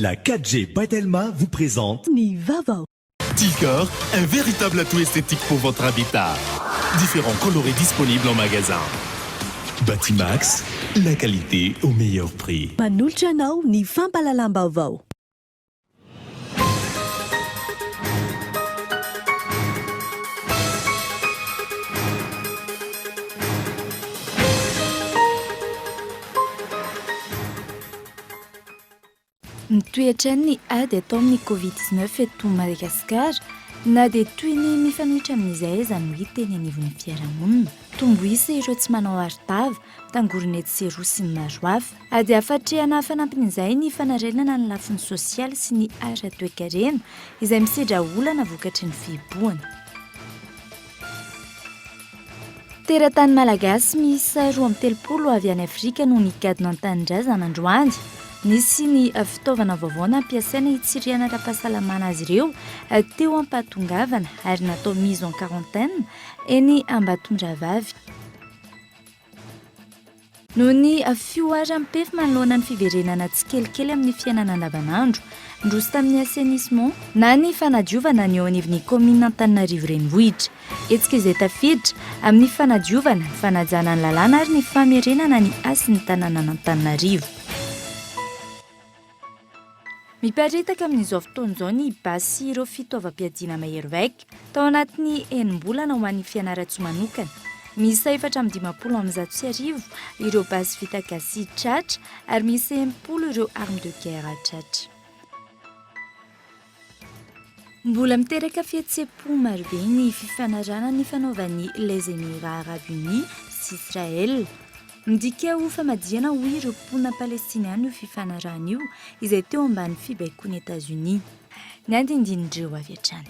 La 4G Batelma vous présente Nivava. Ticor, un véritable atout esthétique pour votre habitat. Différents colorés disponibles en magasin. Batimax, la qualité au meilleur prix. Manolatra anao ny fampalalam-baovao. Mitoetra ny ady atao amin'ny Covid-19 eto Madagasikara na dia toy ny mifanohitra amin'izay izany hoe teny anivon'ny fiarahamonina. Tombo isa ireo tsy manao arotava, tangorona eto Seroa sy ny maro hafa. Ady hafatrehana fanampin'izay ny fanarenana ny lafiny sosialy sy ny ara toe-karena izay misedra olana vokatry ny fihibohana. Teratany malagasy miisa 2.30 avy any Afrika no nikadina an-tanindrazana androany. Nisy ny fitaovana vaovao nampiasaina hitsirihana ara-pahasalamana azy ireo teo ampatongavana ary natao mise en quarantaine eny Ambatondravavy. Noho ny fioaram-pefy manoloana ny fiverenana tsikelikely amin'ny fiainana andavanandro, ndroso tamin'ny assainissement na ny fanadiovana ny eo anivon'ny commune Antananarivo renivohitra. Etsika izay tafiditra amin'ny fanadiovana, fanajana ny lalàna ary ny famerenana ny asin'ny tanàna Antananarivo. Miparitaka amin'izao fotoan'izao ny basy ireo fitaovam-piadiana mahery vaika tao anatin'ny enim-bolana ho an'ny fianaratsoa manokana. Misy 450 ireo basy vita gasy tratra ary misy 80 ireo armes de guerre tratra. Mbola miteraka fihetsepo marobe ny fifanarana ny fanaovan'ny les Émirats Arabes Unis sy Israël. Midika ho famadihana ho ireo mponina palestiniana io fifanarana io izay teo ambany fibaikoan'ny États-Unis. Ny andindinindreo avy hatrany.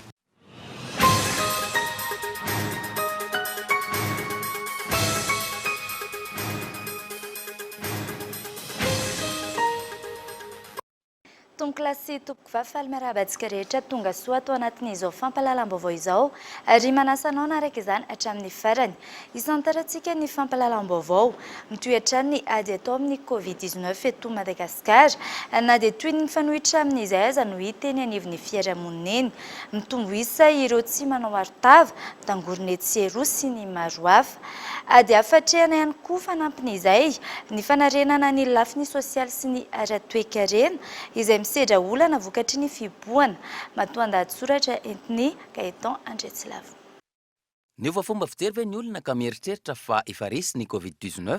Klasy tompoko miarabantsika rehetra tonga soa atao anatin'izao fampalalam-baovao izao ary manasa anao naraka izany hatramin'ny farany. Isantarantsika ny fampalalam-baovao mitoetra ny ady atao amin'ny Covid-19 eto Madagasikara na dia toy ny fanohitra amin'izay aza no hita eny anivon'ny fiarahamonina eny. Mitombo isa ireo tsy manao arotava, tangorona eto Seroa sy ny maro hafa. Ady hafatrehana ihany koa fanampin'izay ny fanarenana ny lafiny sosialy sy ny ara toe-karena izay misedra olana vokatry ny fihibohana. Matoan-dady soratra entiny Gaetan Andretsilavo. Nefa fomba fijery ve ny olona ka mieritreritra fa efa resy ny Covid-19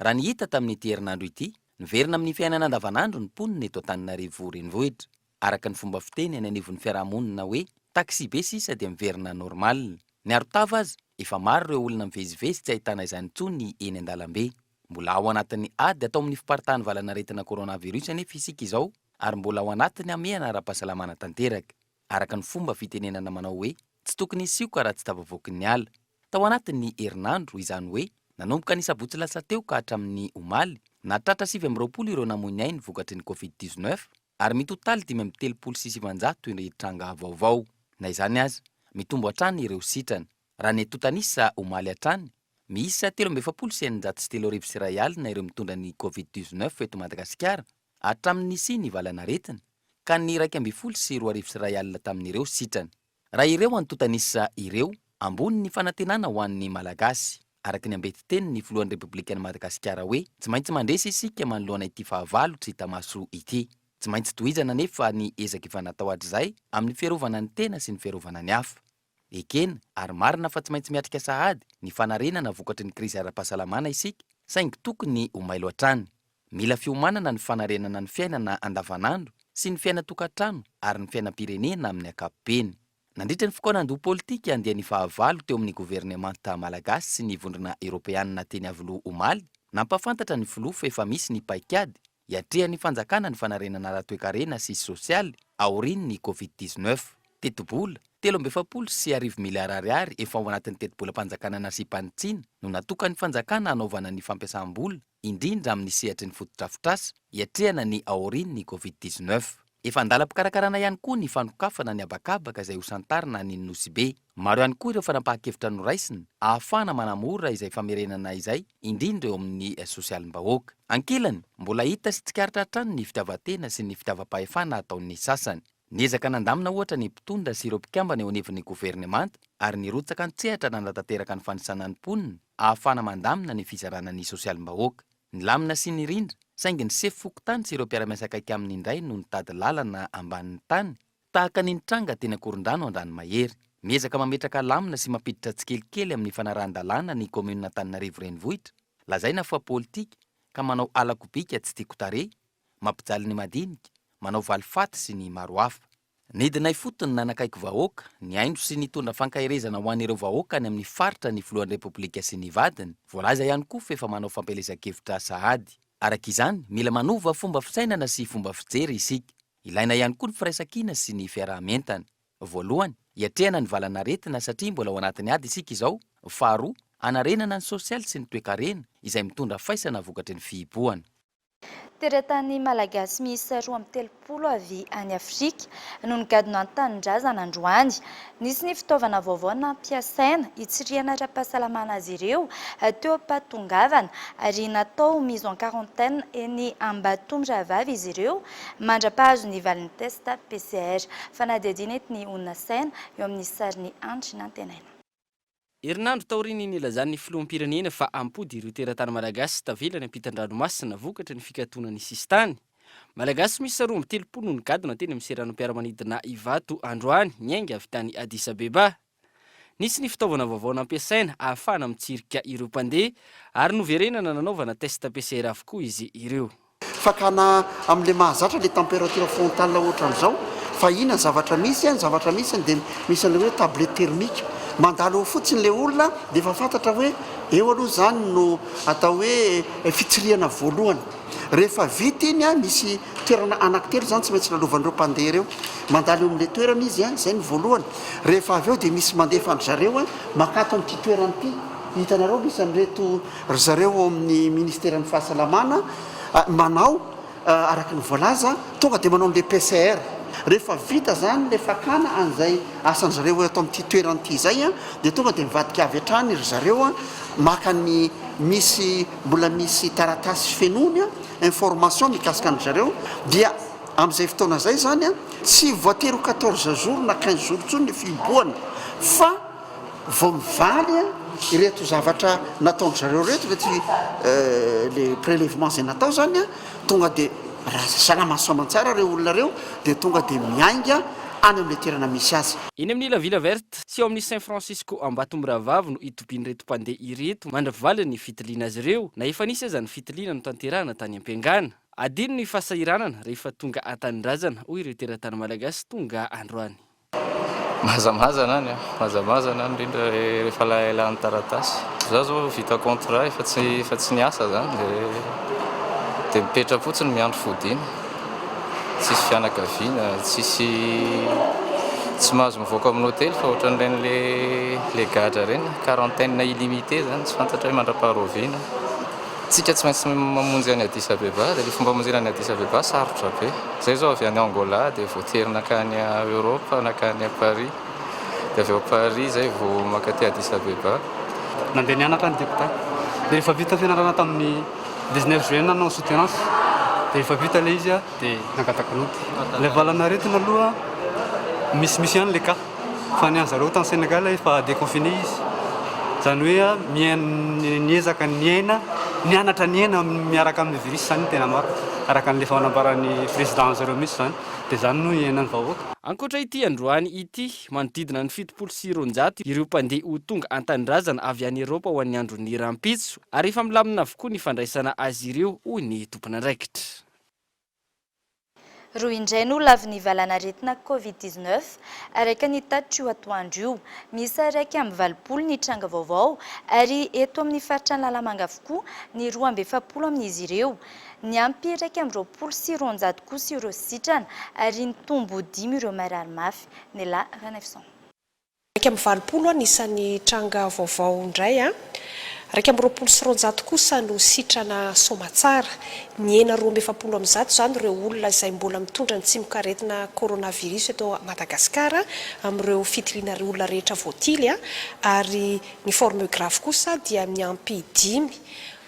raha ny hita tamin'ity herinandro ity, niverina amin'ny fiainana andavanandro ny mponina eto Antananarivo renivohitra. Araka ny fomba fiteny any anivon'ny fiarahamonina hoe taxi be sisa dia miverina normal. Ny arotava azy efa maro ireo olona mivezivezy tsy ahitana izany intsony eny an-dalambe. Mbola ao anatin'ny ady atao amin'ny fiparitahany valanaretina coronavirus anefa isika izao ary mbola ao anatiny amehana ara-pahasalamana tanteraka. Araka ny fomba fitenenana manao hoe tsy tokony isioka raha tsy tavavoaky ny ala. Tao anatin'ny herinandro izany hoe nanomboka ny sabotsy lasa teo ka hatramin'ny omaly natratra 720 ireo namoy ainy vokatry ny Covid-19 ary mitotaly 536 ireo tranga vaovao. Na izany aza mitombo hatrany ireo sitrana. Raha ny totanisa omaly hatrany miisa 37,903 ireo mitondra ny Covid-19 eto Madagasikara hatramin'ny sy ny valanaretina ka ny 1,202 tamin'ireo sitrana. Raha ireo antotanisa ireo ambony ny fanantenana ho an'ny malagasy. Araka ny ambety teny ny filohan'ny Repoblikan'i Madagasikara hoe tsy maintsy mandresy isika manoloana ity fahavalo tsy hita maso ity. Tsy maintsy tohizana nefa ny ezaka efa natao hatr'izay amin'ny fiarovana ny tena sy ny fiarovana ny hafa. Ekena ary marina fa tsy maintsy miatrika sahady ny fanarenana vokatry ny krizy ara-pahasalamana isika saingy tokony ho mailo hatrany. Mila fiomanana ny fanarenana ny fiainana andavanandro sy ny fiainatokantrano ary ny fiainam-pirenena amin'ny ankapobeny. Nandritra ny fikoanandoha politika andehan'ny fahavalo teo amin'ny gouvernemanta malagasy sy ny vondrona Europeanina teny Avoloha omaly, nampafantatra ny filoha fa efa misy ny paikady hiatrehan'ny fanjakana ny fanarenana ara-toe-karena sy sosialy aorian'ny Covid-19. Teti-bola 17,7 miliara ariary efa ao anatin'ny teti-bolam-panjakana nasy-panitsina no natokany fanjakana hanaovana ny fampiasam-bola indrindra amin'ny sehatry ny fotodrafitrasa hiatrehana ny aorian'ny Covid-19. Efa andalam-pikarakarana ihany koa ny fanokafana ny abakabaka izay ho santarina ny nosy be. Maro ihany koa ireo fanapahan-kevitra noraisina ahafana manamora izay famerenana izay indrindra eo amin'ny sosialim-bahoaka. Ankilany, mbola hita sy tsikaritra hatrany ny fitiavan-tena sy ny fitiavam-pahefana ataon'ny sasany. Niezaka nandamina ohatra ny mpitondra sy ireo mpikambana eo anivon'ny governemanta ary nirotsaka an-tsehatra nandatanteraka ny fanisanany mponina ahafana mandamina ny fizarana ny sosialim-bahoaka. Ny lamina sy ny rindra saingy ny sefy fokotany sy ireo mpiara-miasa akaiky aminy indray no nitady lalana ambanin'ny tany tahaka ny nitranga teny Akorondrano Andranomahery. Miezaka mametraka lamina sy mampiditra tsikelikely amin'ny fanarahan-dalàna ny komunina Antananarivo renivohitra. Lazaina fa politika ka manao alakobika tsy tiako tare, mampijaly ny madinika, manao valifaty sy ny maro hafa. Nidinay fotony nanakaiky vahoaka, ny aindro sy nitondra fankahirezana ho an'ireo vahoaka ny amin'ny faritra ny filohan'ny repoblika sy ny vadiny. Voalaza ihany koa fa efa manao fampelezan-kevitra sahady. Araka izany, mila manova fomba fisainana sy fomba fijery isika. Ilaina ihany koa ny firaisan-kina sy ny fiarah-mentana. Voalohany, hiatrehana ny valanaretina satria mbola ao anatin'ny ady isika izao. Faharoa, hanarenana ny sosialy sy ny toe-karena izay mitondra faisana vokatry ny fihibohana. Teratany malagasy miisa 2.30 avy any Afrika no nigadona an-tanindrazana androany. Nisy ny fitaovana vaovao nampiasaina hitsirihana ara-pahasalamana azy ireo teo am-patongavana ary natao mise en quarantaine eny Ambatomdravavy izy ireo mandra-pahazo ny valin'ny testa PCR. Fanadihadiana eto ny onona saina eo amin'ny sariny Andry Nantenaina. Herinandro taoriny nilazan'ny filoham-pirenena fa ampody ireo teratany malagasy tavelany ampitan-dranomasina vokatry ny fikatoanany sistany. Malagasy misy 30 no nigadona teny amin'ny seranam-piaramanidina Ivato androany niainga avy tany Addis Abeba. Nisy ny fitaovana vaovao nampiasaina ahafana mitsirika ireo mpandeha ary noverenana nanaovana test PCR avokoa izy ireo. Fakana amin'le mahazatra le température frontale ohatran'izao fa ina zavatra misy dia misy an'le hoe tablette thermique. Mandalo fotsiny le olona dia efa fantatra hoe eo aloha zany no atao hoe fitsirihana voalohany. Rehefa vita iny misy toerana anankitelo zany tsy maintsy lalovan'ireo mpandeha ireo. Mandalo eo amin'le toerana izy izay ny voalohany. Rehefa avy eo dia misy mandefa an-zareo makato amin'ity toerana ity. Hitanareo misy an'ireto zareo ao amin'ny ministèren'ny fahasalamana manao araka ny voalaza tonga dia manao an'le PCR. Rehefa vita zany le fakana an'izay asan'zareo atao amin'ity toerana ity izay dia tonga dia mivadika avy hatrany ry zareo maka ny mbola misy taratasy fenony information mikasika ny zareo dia amin'izay fotoana izay zany tsy voatery 14 jours na 15 jours tsony ny fihibohana fa vao mivaly ireto zavatra nataony zareo reto le prélèvement zay natao zany tonga dia raha salama soamantsara reo olona reo dia tonga dia miainga any amin'ny toerana misy azy. Eny amin'ny ila Villa Verte sy eo amin'ny Saint Francisco Ambatomdravavy no itobian'ireto mpandeha ireto mandravaly ny fitiliana azy ireo na efa nisy aza ny fitiliana no tanterahana tany am-piangana. Adino ny fahasahiranana rehefa tonga an-tanindrazana hoy ireo teratany malagasy tonga androany. Mazamazana indrindra rehefa lalan'ny taratasy. Zaho zao vita contrat efa tsy niasa zany dia mipetra fotsiny miandro fodina. Tsisy fianakaviana, tsy mahazo mivoaka amin'ny hôtely fa ohatran'ireny le gadra reny, quarantaine illimité zany tsy fantatra hoe mandra-paharoviana. Tsika tsy maintsy mamonjy any Addis Abeba, dia le fomba mamonjena any Addis Abeba sarotra be. Zay zao avy any Angola dia voatery nakany a Europa, nakany a Paris. Dia avy ao Paris zay vao makaty Addis Abeba. Nandeha nianatra ny deputat. Dia rehefa vita fianarana tamin'ny 19 juin nanao soutenance. Dia rehefa vita le izy dia nangataka noty. Le valanaretina aloha misy ihany le cas. Fa ny an'zareo tany Sénégal efa déconfiné izy. Zany hoe niezaka nianatra niaina miaraka amin'ny virus zany tena maro. Araka n'le fanambaran'ny président zareo mihitsy zany. Dia zany no iainan'ny vahoaka. Ankoatra ity androany ity manodidina ny 700 ireo mpandeha ho tonga an-tanindrazana avy any Eropa ho an'ny andron'ny rampitso ary efa milamina avokoa ny fandraisana azy ireo hoy ny tompon'andraikitra. Roa indray no lavy valanaretina Covid-19 araka ny tatitra io atoandro io. Misy araiky amin'ny 20 ny tranga vaovao ary eto amin'ny faritra ny Lalamanga avokoa ny 270 amin'izy ireo. Ny ampy araiky amin'ny 20 sy 200 kosa ireo sitrana ary ny tombo 10 ireo marary mafy. Nela Ranefson. Araiky amin'ny 20 anisan'ny tranga vaovao indray Raika amby roapolo sy roanjato kosa no sitrana somatsara ny ena 12% zany ireo olona izay mbola mitondra ny tsimikaretina coronavirus eto Madagasikara amin'ireo fitiliana olona rehetra voatily ary ny forme grave kosa dia miampy 5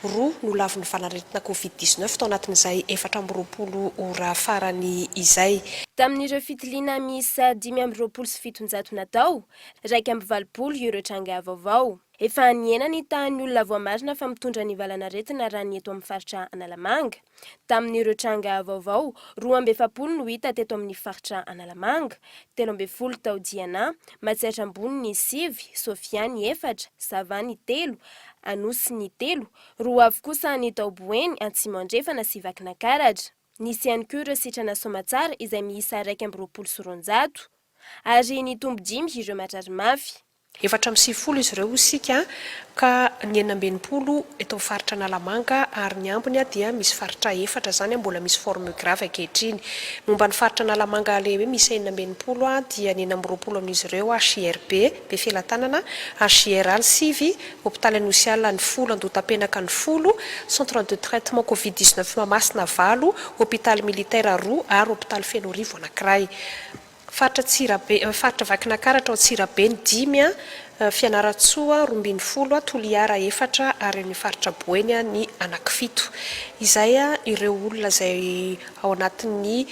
roa no laviny valaretina COVID-19 tao anatin'izay 4 ora farany izay. Tamin'ireo fitiliana miisa 5.7 natao, 2.8 ireo tranga vaovao. Efa niena ny tany olona voamarina fa mitondra ny valanaretina raha ny eto amin'ny faritra Analamanga. Tamin'ireo tranga vaovao, 2.7 no hita teto amin'ny faritra Analamanga, 13 tao Diana, Matsatra Ambony 9, Sofiany 4, Savany 3, Anosy ny 3, roa avy kosa ny tao Boeny, Antsimandrefana sy Vakinankaratra. Nisy ihany koa ireo sitrana somatsara izay miisa 2.9 ary ny tombo 5 ireo matrary mafy. 470 izy ireo sika ka ny 40 eto faritra Analamanga ary ny ambiny dia misy faritra 4 zany mbola misy forme grave ankehitriny. Momba ny faritra Analamanga lehibe misy 40 dia ny 40 amin'izy ireo HRB Befelatanana, HRL Sivy, hôpitaly anosiala ny 10 Andotapenaka ny 10, centre de traitement COVID-19 Mamasina 9, hôpitaly militaire 2 ary hôpitaly Fenorivo anankiray. Faritra Tsirabe, faritra Vakinankaratra ao Tsirabe ny 10, Fianaratsoa 12, Toliara 4 ary ny faritra Boeny ny anankifito. Izay ireo olona izay ao anatin'ny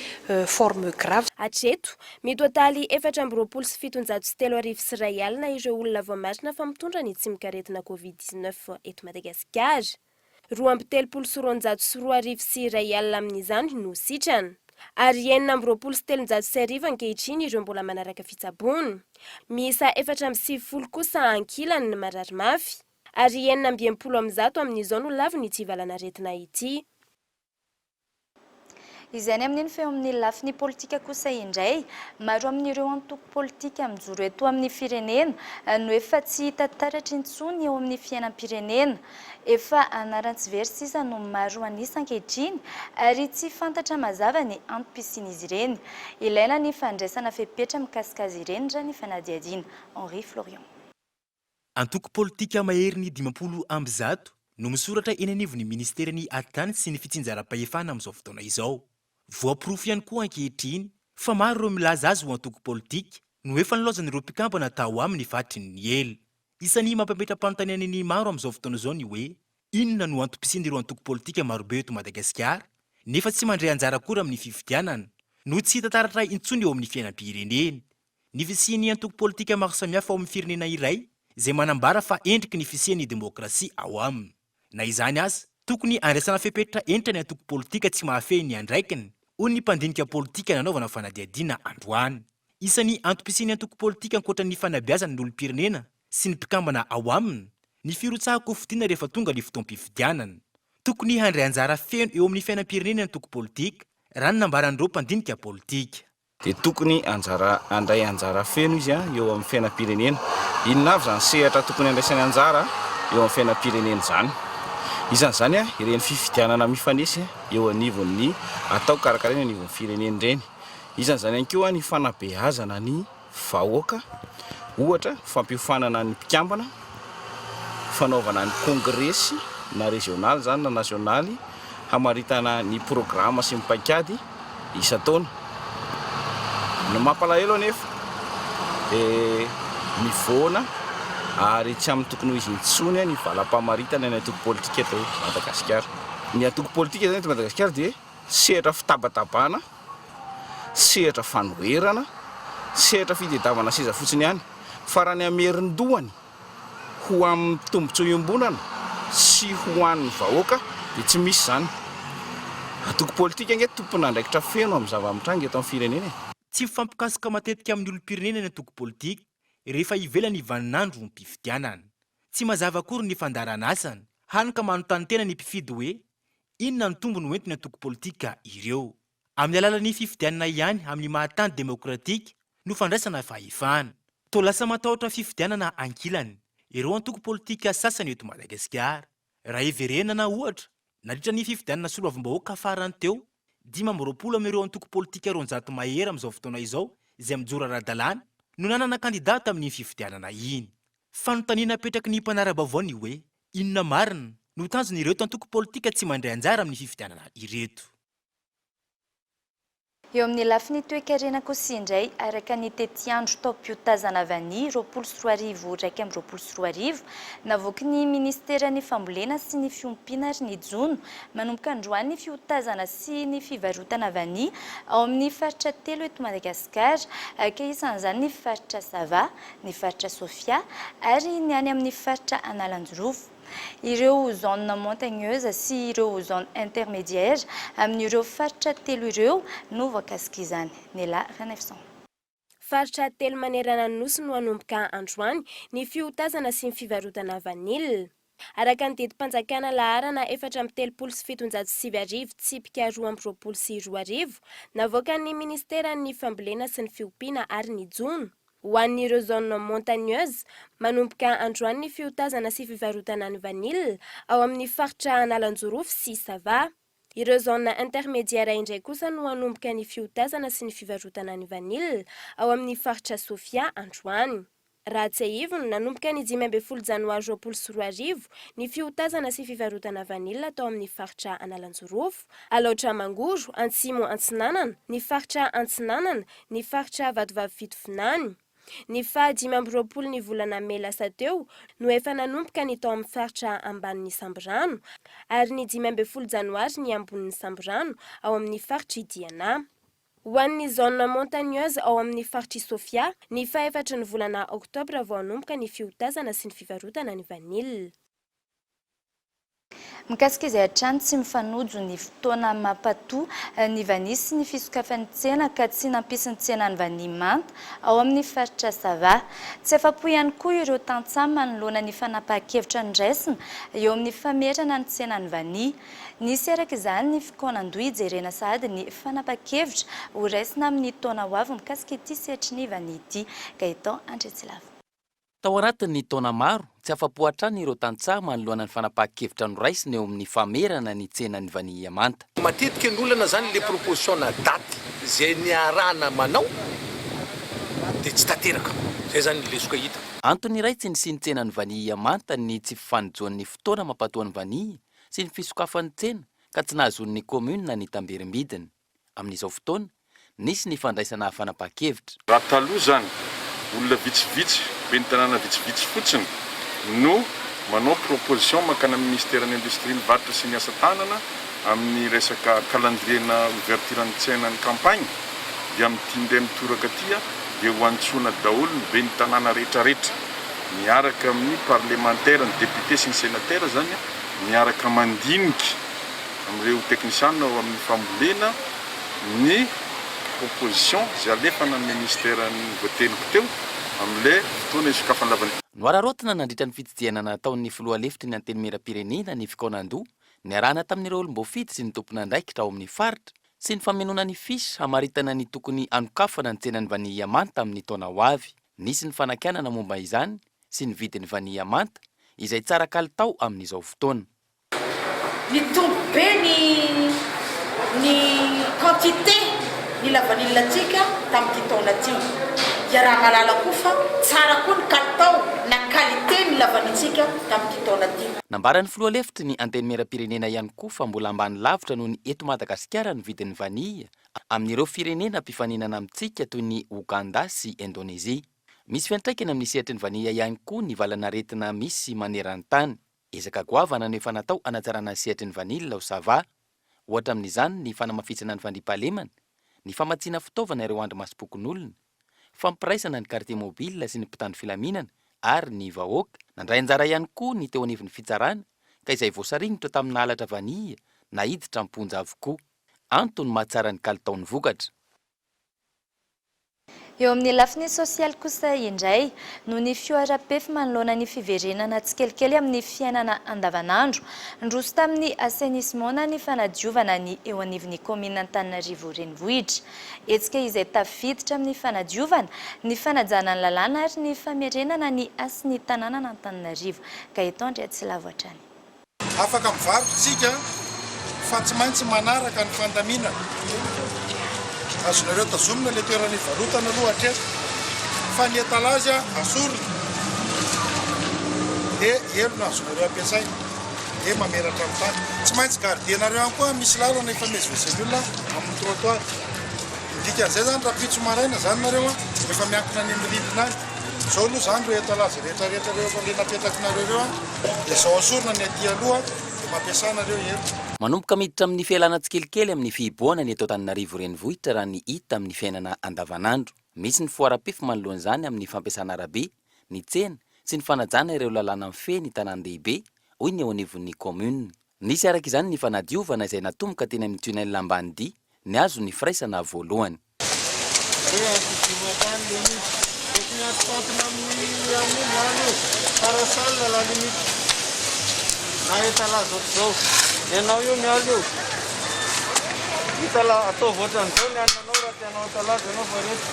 forme grave. Hatreto, mitotaly 4.703 alina ireo olona voamarina fa mitondra ny tsimikaretina COVID-19 eto Madagasikara. 2.3 alina amin'izany no sitrana. Ary 4.7 ankehitriny ireo mbola manaraka fitsabony. Miisa 470 kosa ankilany ny marary mafy. Ary 420 amin'izao no laviny ity valanaretina ity. Izany amin'ny feo amin'ny lafiny politika kosa indray, maro amin'ireo antoko politika mijoro eto amin'ny firenena no efa tsy hita taratra intsony eo amin'ny fiainam-pirenena. Efa anarantsy very sisa no maro anisa ankehitriny ary tsy fantatra mazava ny antom-pisian'izy ireny. Ilaina ny fandraisana fepetra mikasika azy ireny raha ny fanadihadiana. Henri Florian. Antoko politika maherin'ny 50% no misoratra eny anivon'ny ministerany atany sy ny fitsinjaram-pahefana amin'izao fotoana izao. Voaporofo ihany koa ankehitriny fa maro ireo milaza azy ho antoko politika no efa nilaozan'ireo mpikambana tao amin'ny fatriny ny ela. Isan'ny mampametra-panontaniana ny maro amin'izao fotoana izao ny hoe inona no antom-pisian'ireo antoko politika marobe eto Madagasikara nefa tsy mandray anjara akory amin'ny fifidianana no tsy hita taratra intsony eo amin'ny fiainam-pirenena. Ny fisian'ny antoko politika maro samihafa ao amin'ny firenena iray izay manambara fa endriky ny fisian'ny demokrasia ao aminy. Na izany aza, tokony andraisana fepetra endrika ny antoko politika tsy mahafehy ny andraikiny hoy ny mpandinika politika nanaovana fanadihadiana androany. Isan'ny antom-pisian'ny antoko politika ankoatran'ny fanabeazana ny olom-pirenena sy ny mpikambana ao aminy ny firotsahako fidiana rehefa tonga ny fotoam-pifidianana. Tokony handray anjara feno eo amin'ny fiainam-pirenena ny antoko politika raha ny nambaran'ireo mpandinika politika. Dia tokony handray anjara feno izy eo amin'ny fiainam-pirenena. Inona avy zany sehatra tokony handraisany anjara eo amin'ny fiainam-pirenena zany. Isan'izany ireny fifidianana mifanesy eo anivon'ny atao karakaraina anivon'ny firenena ireny. Isan'izany ihany koa ny fanabeazana ny vahoaka, ohatra fampiofanana ny mpikambana, fanaovana ny kongresy na regionaly zany na nasionaly, hamaritana ny programa sy ny paikady isan-taona. Ny mampalahelo anefa mivoana ary tsy amin'ny tokony ho izy intsony ny valam-pamaritana ny antoko politika eto Madagasikara. Ny antoko politika zany eto Madagasikara dia sehatra fitabatabana, sehatra fanoherana, sehatra fitadiavana seza fotsiny ihany. Fa raha ny amerin-dohany ho amin'ny tombotsoa iombonana sy ho an'ny vahoaka dia tsy misy zany. Antoko politika nge tompony andraikitra feno amin'ny zava-mitranga eto amin'ny firenena. Tsy mifampikasika matetika amin'ny olom-pirenena ny antoko politika rehefa ivelany vaninandro ny mpifidianana. Tsy mazava akory ny fandarana asany, hany ka manontany tena ny mpifidy hoe inona ny tombony hoentiny antoko politika ireo. Amin'ny alalan'ny fifidianana ihany amin'ny mahatany demokratika no fandraisana fahefana. Toa lasa matahotra fifidianana ankilany ireo antoko politika sasany eto Madagasikara. Raha everenana ohatra, nandritra ny fifidianana soloavim-bahoaka farany teo, 20 amin'ireo antoko politika 200 mahery amin'izao fotoana izao izay mijoro ara-dalàna no nanana kandidata amin'ny fifidianana iny. Fanontaniana petraky ny mpanara-baovao ny hoe inona marina no tanjon'ireto antoko politika tsy mandray anjara amin'ny fifidianana ireto. Eo amin'ny lafiny toe-karena kosa indray araka ny tetiandro taom-piotazana vany 24 navoaky ny ministeran'ny fambolena sy ny fiompiana ary ny jona manomboka androany ny fiotazana sy ny fivarotana vany ao amin'ny faritra 3 eto Madagasikara ka isan'izany ny faritra Sava, ny faritra Sofia ary ny any amin'ny faritra Analanjorofo. Ireo zone montagneuse sy ireo zone intermédiaire amin'ireo faritra 3 ireo no voakasika izany. Nela Renefson. Faritra 3 manerana ny nosy no hanomboka androany ny fiotazana sy ny fivarotana vanille. Araka ny didim-panjakana laharana 4.707 tsipika 2.22 navoaka ny ministeran'ny fambolena sy ny fiompiana ary ny jona. Ho an'ireo zone montagneuse manomboka androany ny fiotazana sy fivarotana ny vanille ao amin'ny faritra Analanjorofo sy Sava. Ireo zone intermédiaire indray kosa no hanomboka ny fiotazana sy ny fivarotana ny vanille ao amin'ny faritra Sofia androany. Raha tsy ahivony nanomboka ny 15 janoary 2024 ny fiotazana sy fivarotana vanille atao amin'ny faritra Analanjorofo, Alaotra Mangoro, Antsimo Antsinanana, ny faritra Antsinanana, ny faritra Vadovavy Fitovinany. Ny faha 20 ny volana May lasa teo no efa nanomboka ny tao amin'ny faritra ambanin'ny Samborano ary ny 15 janoary ny ambonin'ny Samborano ao amin'ny faritra Idiana. Ho an'ny zone montagneuse ao amin'ny faritra Sofia, ny faha 4 ny volana Oktobra vao hanomboka ny fiotazana sy ny fivarotana ny vanille. Mikasika izay hatrany tsy mifanojo ny fotoana mampatoa ny vany sy ny fisokafan'ny tsena ka tsy nampisy ny tsena ny vany manta ao amin'ny faritra Sava. Tsy afa-po ihany koa ireo tantsaha manoloana ny fanapahan-kevitra ny raisina eo amin'ny famerana ny tsena ny vany. Nisy araka izany ny fikonan-doha ijerena sahady ny fanapahan-kevitra ho raisina amin'ny taona ho avy mikasika ity sehatry ny vany ity. Gaetan Andretsilava. Tao anatin'ny taona maro, tsy afa-po hatrany ireo tantsaha manoloana ny fanapahan-kevitra noraisina eo amin'ny famerana ny tsena ny vany manta. Matetika ny olana zany le proposition na daty zay niarahana manao dia tsy tanteraka. Zay zany lesoka hita. Antony iray tsy nisy ny tsena ny vany manta ny tsy fifanojoan'ny fotoana mampatoan'ny vany sy ny fisokafan'ny tsena ka tsy nahazon'ny commune ny tamberimbidiny. Amin'izao fotoana, nisy ny fandraisana fanapahan-kevitra. Raha taloha zany olona vitsivitsy be ny tanàna vitsivitsy fotsiny no manao proposition makana amin'ny ministèran'ny industrie ny varotra sy ny asa tanana amin'ny resaka calendrier-na ouverture ny tsena ny campagne dia amin'ity indray mitoraka tia dia ho antsoina daholo ny be ny tanàna rehetrarehetra miaraka amin'ny parlementaire ny député sy ny sénateur zany miaraka mandinika amin'ireo technician ao amin'ny fambolena ny proposition zay alefana ny ministèran'ny voateliko teo amin'ilay fotoana isokafany lavany. Noararotana nandritra ny fitsidihana nataon'ny filoha lefitry ny antenimieram-pirenena ny fikaonandoha niarahana tamin'ireo olom-boafidy sy ny tompon'andraikitra ao amin'ny faritra sy ny famenona ny fisy hamaritana ny tokony anokafana ny tsenany vany manta amin'ny taona ho avy. Nisy ny fanakianana momba izany sy ny vidin'ny vany manta izay tsara kalitao amin'izao fotoana. Nitombo be ny quantité ny lavanillantsika tamin'ity taona ty. Dia raha malala koa fa tsara koa ny kalitao na qualité ny lavanitsika tamin'ity taona ty. Nambaran'ny filoha lefitry ny antenimieram-pirenena ihany koa fa mbola ambany lavitra noho ny eto Madagasikara ny vidin'ny vany amin'ireo firenena mpifaninana amintsika toy ny Uganda sy Indonésia. Misy fiantraikany amin'ny sehatry ny vany ihany koa ny valanaretina misy maneran-tany. Ezaka goavana no efa natao anatsarana ny sehatry ny vanille ao Sava. Ohatra amin'izany ny fanamafisana ny vandriampahalemana, ny famatsiana fitaovana ireo andro masom-pokon'olona, fampiraisana ny quartier mobile sy ny mpitandro filaminana ary ny vahoaka. Nandray anjara ihany koa ny teo anivon'ny fitsarana ka izay voasarignitra tamin'ny halatra vany na hiditra amponja avokoa. Antony mahatsara ny kalitaon'ny vokatra. Eo amin'ny lafiny sosialy kosa indray no ny fioara-pefy manoloana ny fiverenana tsikelikely amin'ny fiainana andavanandro ndroso tamin'ny assainissement na ny fanadiovana ny eo anivon'ny commune Antananarivo renivohitra. Etsika izay tafiditra amin'ny fanadiovana, ny fanajana ny lalàna ary ny famerenana ny asiny tanàna Antananarivo. Gaetan Andretsilava hatrany. Afaka mivarotra isika fa tsy maintsy manaraka ny fandaminana. Azonareo tazomina le toerana ivarotana aloha hatreto fa ny etalage asorina dia elo no azonareo ampiasaina dia mameratra amin'ny tany tsy maintsy gardienareo any koa misy lalana efa mezivezen'ny olona amin'ny trottoir dikan'izay zany raha pitso maraina zany nareo a efa miankina any amin'ny rindrina any zao aloha zany reo etalazy rehetrarehetra reo efa le napetakinareo reo a dia zao asorona ny aty aloha dia mampiasanareo elo manomboka miditra amin'ny fialana tsikelikely amin'ny fihiboana ny eto Antananarivo renivohitra raha ny hita amin'ny fiainana andavanandro. Misy ny foara-pifo manoloan'izany amin'ny fampiasana arabe, ny tsena sy ny fanajana ireo lalàna mifehy ny tanàn-dehibe hoy ny eo anivon'ny commune. Nisy araka izany ny fanadiovana izay natomboka teny amin'ny tunnel Ambanidia ny azo ny firaisana voalohany. Ianao io mialy io. Itala ataovy ohatran'izao ny ananao raha tianao atalaza ianao fa reto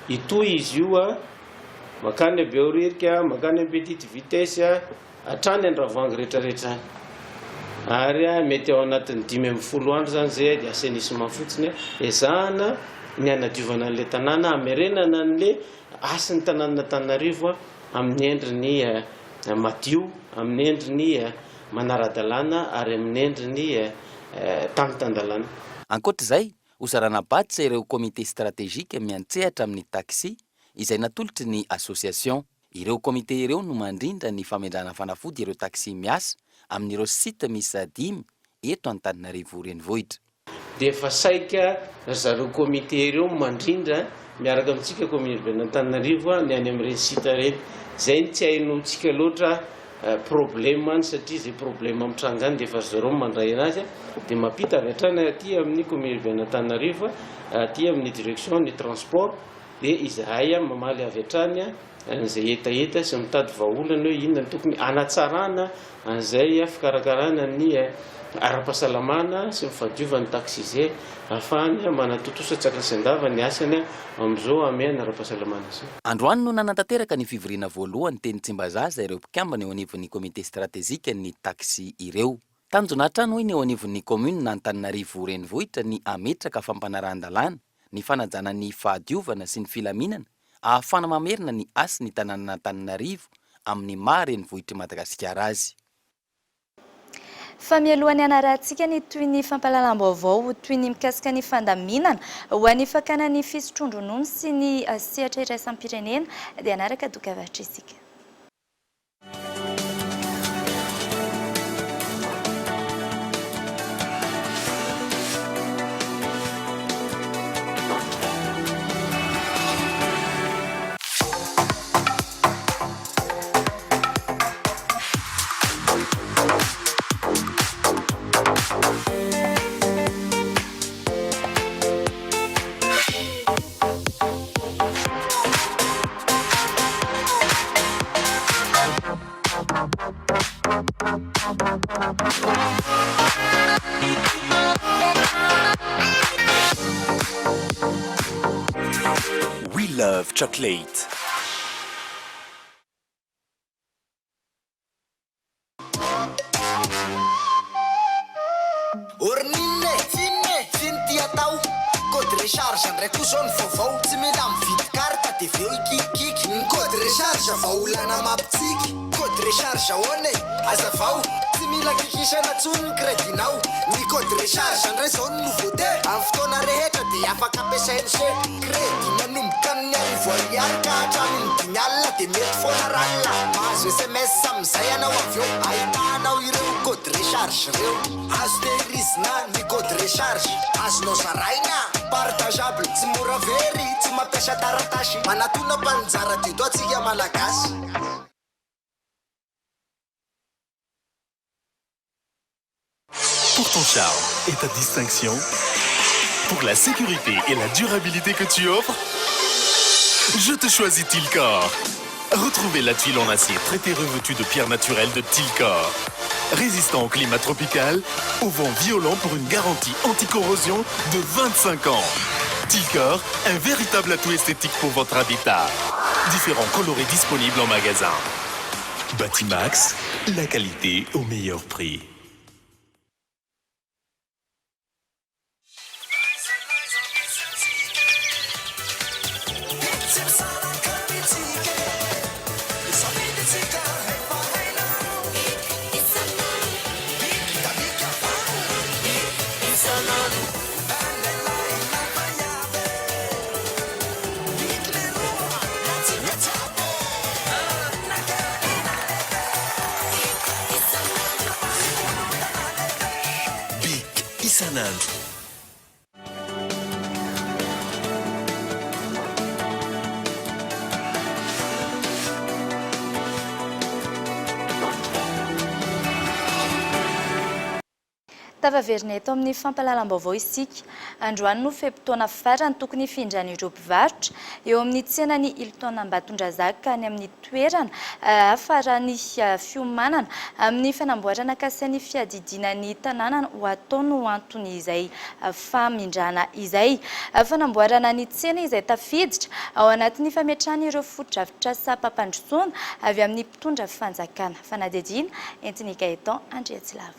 itoy izy io a makany Beoririka, makany Petite Vitesse hatrany Andravoahangy rehetrarehetra ary mety ao anatin'ny 5 andro zany zay dia assainissement fotsiny ezahana ny anadiovana an'ilay tanàna amerenana an'ilay asin'ny tanàna Antananarivo amin'ny endriny madio, amin'ny endriny manara-dalàna ary amin'ny endriny tany-tandalàna. Ankoatr'izay, hozarana batsa ireo komite stratégique miantsehatra amin'ny taxi izay natolotry ny association. Ireo komite ireo no mandrindra ny famendrana fanafody ireo taxi miasa amin'ireo site misy 5 eto Antananarivo renivohitra. Dia efa saika zareo komite ireo mandrindra miaraka amintsika commune urbaine Antananarivo ny any amin'ireny site ireny. Zay ny tsy hainontsika loatra problème satria zay problème mitranga any dia efa zareo mandray anazy dia mampita avy hatrany aty amin'ny commune urbaine Antananarivo aty amin'ny direction ny transport dia izahay mamaly avy hatrany an'izay etaeta sy mitady vahaolana hoe inona ny tokony anatsarana an'izay fikarakarana ny ara-pahasalamana sy mifadiovan'ny taxi afahany manatotosatsaka sy andava ny asany amin'izao amena ara-pahasalamana izao. Androany no nanantanteraka ny fivoriana voalohany teny Tsimbazaza ireo mpikambana eo anivon'ny komite stratégique ny taxi ireo. Tanjona hatrany hoy ny eo anivon'ny commune Antananarivo renivohitra ny ametraka fampanaran-dalàna, ny fanajana ny fahadiovana sy ny filaminana ahafana mamerina ny asy ny tanàna Antananarivo amin'ny maha renivohitra Madagasikara azy. Fa mialohan'ny anarantsika ny toy ny fampahalalam-baovao toy ny mikasika ny fandaminana ho an'ny fakana ny fisotrondronono sy ny sehatra iraisam-pirenena dia anaraka dokavatra isika. We love chocolate. Orninne, finti atao. Code recharge andray koa zao ny vaovao. Tsy mila mividy carte dia veo ikikiky. Ny code recharge vahaolana mampitsiky. Code recharge ahoana azavao. Tsy mila kikisana tsony ny crédinao. Ny code recharge andray zao ny nouveauté. Amin'ny fotoana rehetra dia afaka ampiasainy se. Crédit manomboka amin'ny arivo ariary ka hatramin'ny 10 alina dia mety foana ralina. Mahazo SMS amin'izay anao avy eo. Ahitanao ireo code recharge ireo. Azo tehirizina ny code recharge. Azonao zaraina. Partageable, tsy mora very, tsy mampiasa taratasy. Manatona mpanjara teto atsika malagasy. Pour ton charme et ta distinction, pour la sécurité et la durabilité que tu offres, je te choisis Tilcor. Retrouvez la tuile en acier traité revêtue de pierres naturelles de Tilcor. Résistant au climat tropical, au vent violent pour une garantie anti-corrosion de 25 ans. Tilcor, un véritable atout esthétique pour votre habitat. Différents colorés disponibles en magasin. Batimax, la qualité au meilleur prix. Tavaverina eto amin'ny fampahalalam-baovao isika. Androany no fe-potoana farany tokony hifindran'ireo mpivarotra eo amin'ny tsenany Hilton Ambatondrazaka any amin'ny toerana afarany fiomanana amin'ny fanamboarana kasany fiadidinan'ny tanàna ho atao no antony izay famindrana izay. Fanamboarana ny tsena izay tafiditra ao anatin'ny fametrahana ireo foto-drafitrasa sampam-pandrosoana avy amin'ny mpitondra fanjakana. Fanadidina Entiny Gaetan Andriatsilava.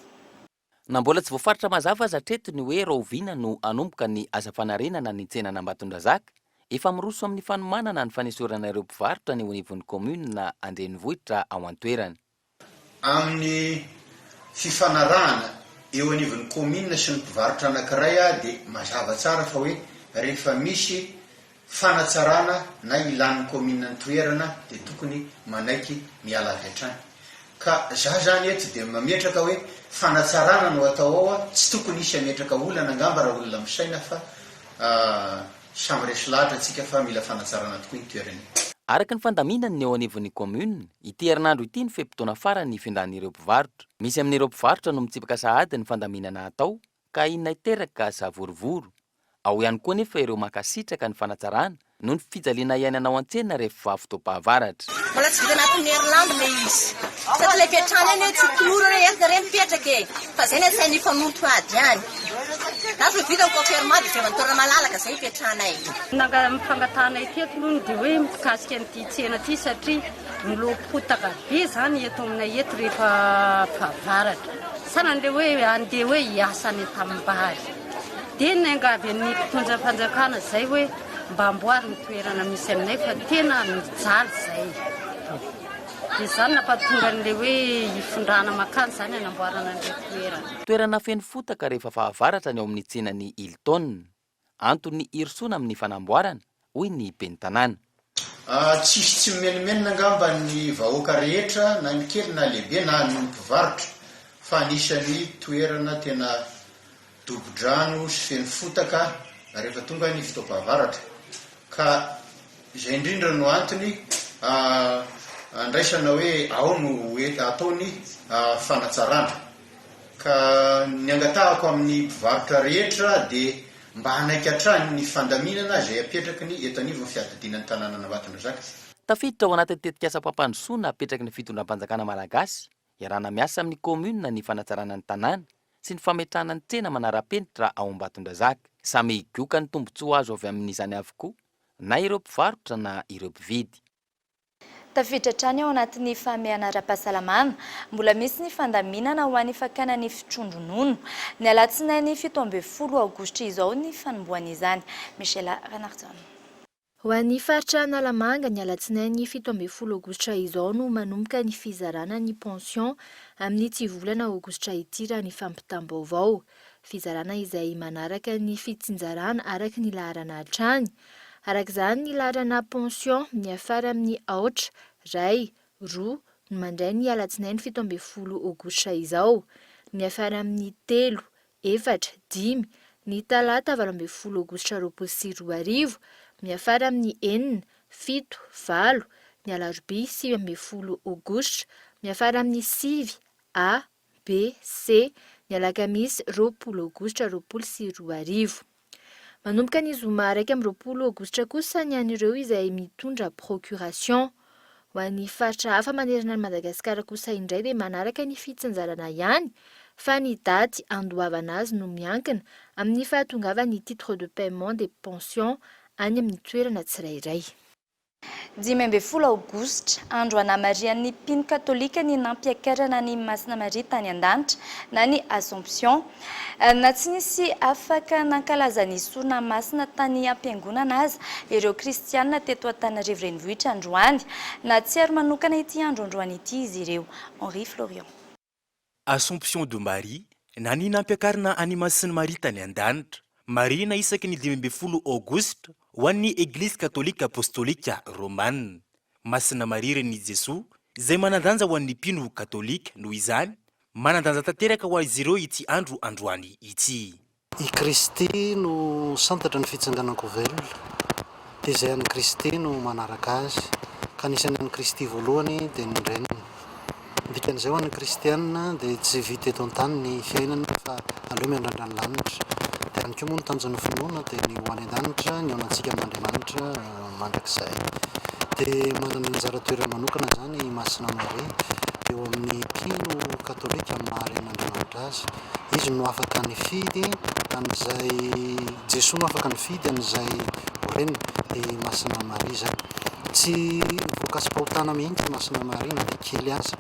Na mbola tsy voafaritra mazava aza hatreto ny hoe Raoviana no anomboka ny asa fanarenana ny tsenana Ambatondrazaka, efa miroso amin'ny fanomanana ny fanesorana ireo mpivarotra ny onivon'ny commune na Andrenivohitra ao an-toerana. Amin'ny fifanarahana eo anivon'ny commune sy ny mpivarotra anankiray dia mazava tsara fa hoe rehefa misy fanatsarana na ilan'ny commune ny toerana dia tokony manaiky miala avy hatrany. Ka zany eto dia mametraka hoe fanatsarana no atao ao, tsy tokony isy ametraka olana angamba raha olona misaina fa samy resy lahatra antsika fa mila fanatsarana tokoa ny toerana. Araka ny fandaminany eo anivon'ny commune, ity herinandro ity ny fe-potoana farany ifindran'ireo mpivarotra. Misy amin'ireo mpivarotra no mitsipaka sahady ny fandaminana atao ka inona iteraka sa vorovoro. Ao ihany koa nefa ireo makasitraka ny fanatsarana no ny fijaliana iainanao an-tsena rehefa fotoam-pahavaratra. Mbola tsy vita anatin'ny herinandro le izy. Sady ilay fiatrana eny tsy tolorana eny mipetraka e. Fa zay ny sainy famonto ady ihany. Na tsy vita confirmation dia efa nitorana malalaka zay fiatranay. Mifangatana ity aloha dia hoe mikasika an'ity tsena ity satria milopotaka be zany eto aminay eto rehefa fahavaratra. Sanan'ilay hoe andeha hoe hiasa any an-tanimbary. Dia nangavy ny mpitondra fanjakana zay hoe mba amboary ny toerana misy aminay fa tena mijaly zay. Dia zany nampahatonga an'ilay hoe hifondrana makany zany anamboarana an'ilay toerana. Toerana feno fotaka rehefa fahavaratra ny ao amin'ny tsenany Hilton. Antony hirsoana amin'ny fanamboarana hoy ny bentanàna. Tsisy tsy menimenina angamba ny vahoaka rehetra na ny kely na lehibe na ny mpivarotra fa anisany toerana tena dobo-drano sy feno fotaka rehefa tonga ny fotoam-pahavaratra. Ka izay indrindra no antony andraisana hoe ao no ataony fanatsarana. Ka ny angatahako amin'ny mpivarotra rehetra dia mba hanaiky hatrany ny fandaminana izay apetraky ny eto anivon'ny fiadidinan'ny tanàna Ambatondrazaka. Tafiditra ao anatin'ny tetika asa mpampandrosoana apetraky ny fitondram-panjakana malagasy, iarana miasa amin'ny commune ny fanatsarana ny tanàna sy ny fametrahana ny tsena manara-penitra ao Ambatondrazaka. Samy higioka ny tombotsoa azo avy amin'izany avokoa na ireo mpivarotra na ireo mpividy. Tafiditra hatrany ao anatin'ny famehana ara-pahasalamana, mbola misy ny fandaminana ho an'ny fakana ny fitrondronono. Ny alatsinainy 17 aogositra izao ny fanombohan'izany. Michela Ranardson. Ho an'ny faritra Analamanga ny alatsinainy 17 aogositra izao no manomboka ny fizarana ny pension amin'ny tsivolana aogositra ity raha ny fampitam-baovao. Fizarana izay manaraka ny fitsinjarana araka ny laharana hatrany. Arak'izany ny laharana pension ny afara amin'ny aotra, ray, roa no mandray ny alatsinainy 17 aogositra izao. Ny afara amin'ny telo, efatra, dimy, ny talata 18 aogositra 2024, ny afara amin'ny enina, fito, valo, ny alarobia 18 aogositra, ny afara amin'ny sivy, A, B, C, ny alakamisy 20 aogositra 2024. Manomboka ny zoma 1 aogositra kosa ny an'ireo izay mitondra procuration. Ho an'ny faritra hafa manerana ny Madagasikara kosa indray dia manaraka ny fitsanjarana ihany fa ny daty andohavana azy no miankina amin'ny fahatongavany titre de paiement des pensions any amin'ny toerana tsirairay. 15 aogositra, andro anamarian'ny mpino katolika ny nampiakarana ny Masina Maria tany an-danitra na ny Assomption. Na tsy nisy afaka nankalaza ny sorona masina tany ampiangonana aza ireo kristianina teto Antananarivo renivohitra androany, na tsy ary manokana ity andro androany ity izy ireo. Henri Florian. Assomption de Marie na ny nampiakarana any Masina Maria tany an-danitra. Marina isaky ny 15 aogositra ho an'ny Eglise Katolika Apostolika Romana. Masina Maria reny Jesoa izay manandanja ho an'ny mpino katolika noho izany manandanja tanteraka ho azy ireo ity andro androany ity. I Kristy no santatra ny fitsanganako velona, dia izay an'i Kristy no manaraka azy, ka nisany an'i Kristy voalohany dia ny reniny. dikan'izay ho an'ny kristianina dia tsy vita eto an-tany ny fiainana fa aleo miandrandra ny lanitra dia ihany koa moa ny tanjon'ny finoana dia ny ho any an-danitra ny aonantsika amin'Andriamanitra mandrakizay dia manana anjara toerana manokana zany Masina Maria eo amin'ny mpino katolika amin'ny maharen'Andriamanitra azy. Izy no afaka nifidy amin'izay Jesoa no afaka nifidy amin'izay orenina dia Masina Maria zay tsy voakasym-pahotana mihitsy Masina Maria na dia kely aza